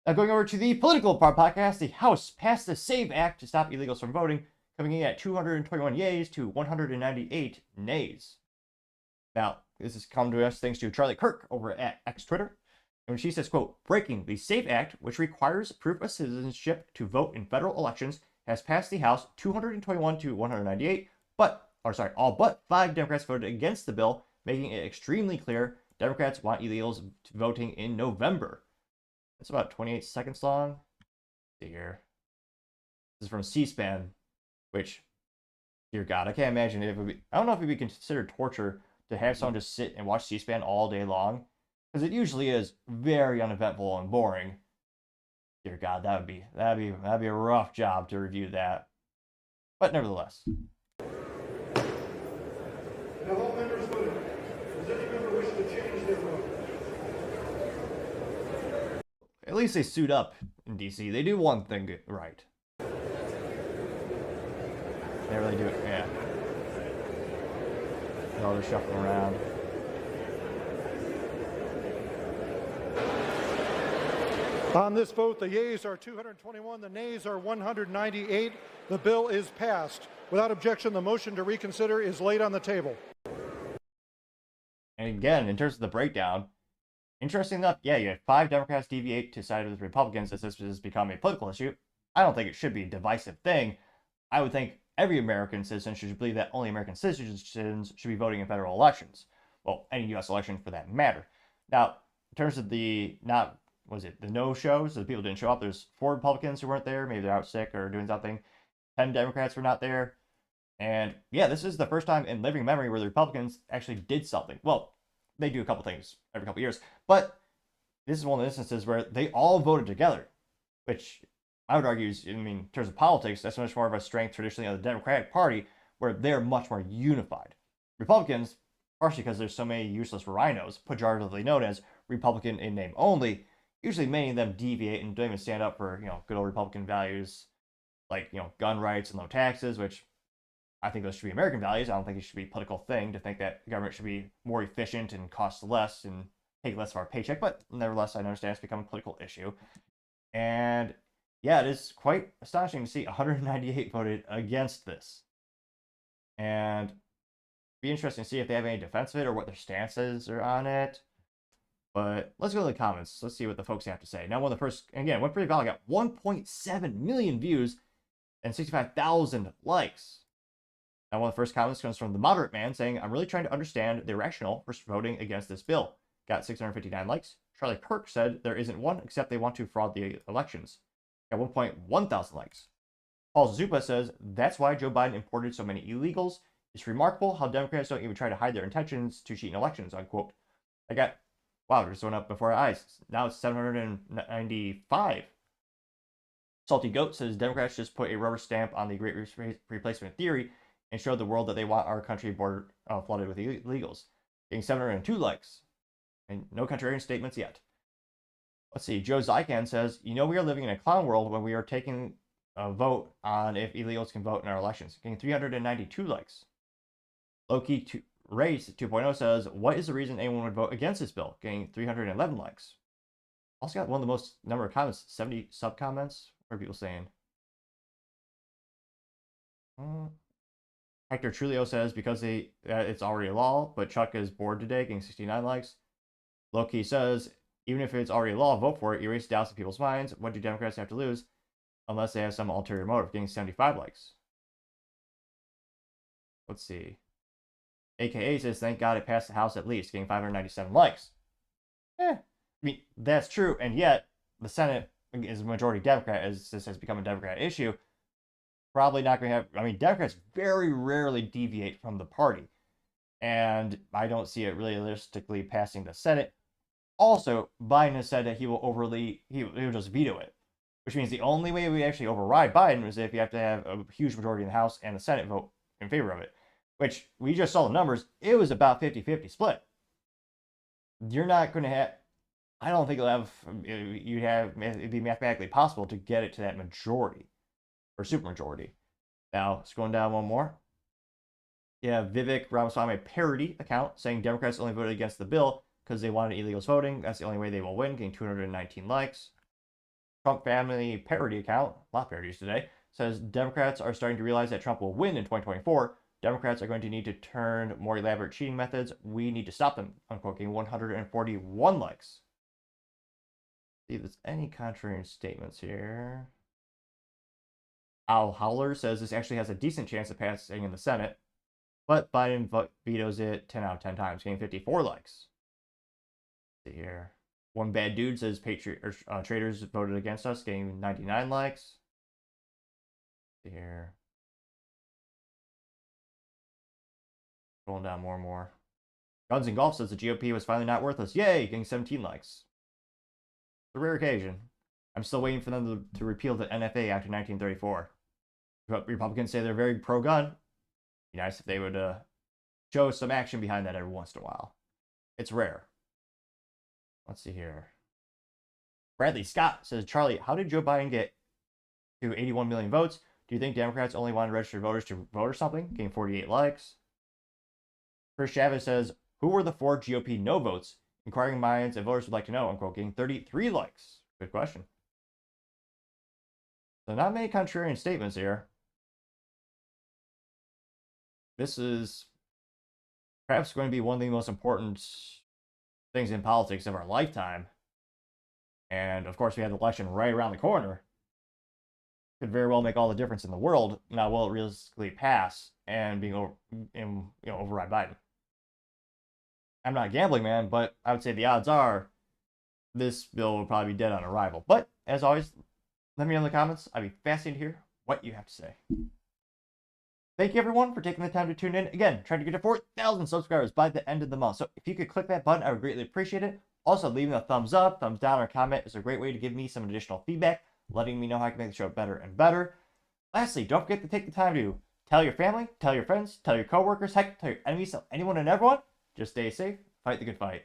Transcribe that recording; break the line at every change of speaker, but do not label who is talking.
Now going over to the political part podcast, the House passed the SAVE Act to stop illegals from voting, coming in at 221 yeas to 198 nays. Now, this has come to us thanks to Charlie Kirk over at X Twitter. And she says, quote, breaking the SAVE Act, which requires proof of citizenship to vote in federal elections, has passed the House 221 to 198, all but 5 Democrats voted against the bill, making it extremely clear Democrats want illegals voting in November. It's about 28 seconds long. Let's see here. This is from C-SPAN, which, dear God, I can't imagine if it would be, I don't know if it would be considered torture to have someone just sit and watch C-SPAN all day long, because it usually is very uneventful and boring. Dear God, that'd be a rough job to review that. But nevertheless.
Have all members voted? Does any member wish to change their vote?
At least they suit up in DC. They do one thing right. They really do it, yeah. They're all just shuffling around.
On this vote, the yeas are 221, the nays are 198. The bill is passed. Without objection, the motion to reconsider is laid on the table.
And again, in terms of the breakdown, interesting enough, yeah, you have 5 Democrats deviate to side with the Republicans as this has become a political issue. I don't think it should be a divisive thing. I would think every American citizen should believe that only American citizens should be voting in federal elections. Well, any U.S. election for that matter. Now, in terms of the the no-shows, the people didn't show up, there's 4 Republicans who weren't there. Maybe they're out sick or doing something. 10 Democrats were not there. And yeah, this is the first time in living memory where the Republicans actually did something. Well, they do a couple things every couple years, but this is one of the instances where they all voted together, which I would argue is, in terms of politics, that's much more of a strength traditionally of the Democratic Party, where they're much more unified. Republicans, partially because there's so many useless rhinos, pejoratively known as Republican in name only, usually many of them deviate and don't even stand up for, good old Republican values like, gun rights and low taxes, which I think those should be American values. I don't think it should be a political thing to think that the government should be more efficient and cost less and take less of our paycheck. But nevertheless, I understand it's become a political issue. And yeah, it is quite astonishing to see 198 voted against this. And it'd be interesting to see if they have any defense of it or what their stances are on it. But let's go to the comments. Let's see what the folks have to say. Now, one of the first, again, Went Pretty Valid got 1.7 million views and 65,000 likes. Now, one of the first comments comes from the Moderate Man saying, I'm really trying to understand the rationale for voting against this bill. Got 659 likes. Charlie Kirk said there isn't one except they want to fraud the elections. Got 1.1 thousand likes. Paul Zupa says, that's why Joe Biden imported so many illegals. It's remarkable how Democrats don't even try to hide their intentions to cheat in elections, unquote. Wow, just went up before our eyes. Now it's 795. Salty Goat says, Democrats just put a rubber stamp on the Great Replacement theory and showed the world that they want our country border flooded with illegals. Getting 702 likes. And no contrarian statements yet. Let's see. Joe Zykan says, we are living in a clown world when we are taking a vote on if illegals can vote in our elections. Getting 392 likes. Loki Race 2.0 says, what is the reason anyone would vote against this bill? Getting 311 likes. Also got one of the most number of comments, 70 sub-comments. What are people saying? Hector Trulio says, because it's already a law, but Chuck is bored today, getting 69 likes. Loki says, even if it's already a law, vote for it. Erase doubts in people's minds. What do Democrats have to lose? Unless they have some ulterior motive, getting 75 likes. Let's see. AKA says, thank God it passed the House at least, getting 597 likes. That's true, and yet the Senate is a majority Democrat, as this has become a Democrat issue. Probably not going to have, Democrats very rarely deviate from the party, and I don't see it realistically passing the Senate. Also, Biden has said that he will just veto it, which means the only way we actually override Biden is if you have to have a huge majority in the House and the Senate vote in favor of it, which we just saw the numbers. It was about 50-50 split. You're not going to have, I don't think it'd be mathematically possible to get it to that majority or supermajority. Now, scrolling down one more. Yeah, Vivek Ramaswamy parody account saying Democrats only voted against the bill because they wanted illegals voting. That's the only way they will win, getting 219 likes. Trump family parody account, a lot of parodies today, says Democrats are starting to realize that Trump will win in 2024. Democrats are going to need to turn more elaborate cheating methods. We need to stop them. Unquote, getting 141 likes. See if there's any contrarian statements here. Al Howler says this actually has a decent chance of passing in the Senate, but Biden vetoes it 10 out of 10 times, getting 54 likes. Let's see here. One bad dude says traitors voted against us, getting 99 likes. Let's see here. Going down more and more. Guns and Golf says the GOP was finally not worthless. Yay, getting 17 likes. It's a rare occasion. I'm still waiting for them to repeal the NFA Act of 1934. Republicans say they're very pro-gun. It'd be nice if they would show some action behind that every once in a while. It's rare. Let's see here. Bradley Scott says, Charlie, how did Joe Biden get to 81 million votes? Do you think Democrats only wanted registered voters to vote or something? Getting 48 likes. Chris Chavez says, who were the 4 GOP no votes? Inquiring minds and voters would like to know. Unquote, getting 33 likes. Good question. So not many contrarian statements here. This is perhaps going to be one of the most important things in politics of our lifetime. And of course, we have the election right around the corner. Could very well make all the difference in the world. Now, will it realistically pass and override Biden? I'm not a gambling man, but I would say the odds are this bill will probably be dead on arrival. But as always, let me know in the comments. I'd be fascinated to hear what you have to say. Thank you, everyone, for taking the time to tune in. Again, trying to get to 4,000 subscribers by the end of the month. So if you could click that button, I would greatly appreciate it. Also, leaving a thumbs up, thumbs down, or comment is a great way to give me some additional feedback, letting me know how I can make the show better and better. Lastly, don't forget to take the time to tell your family, tell your friends, tell your coworkers, heck, tell your enemies, tell anyone and everyone. Just stay safe, fight the good fight.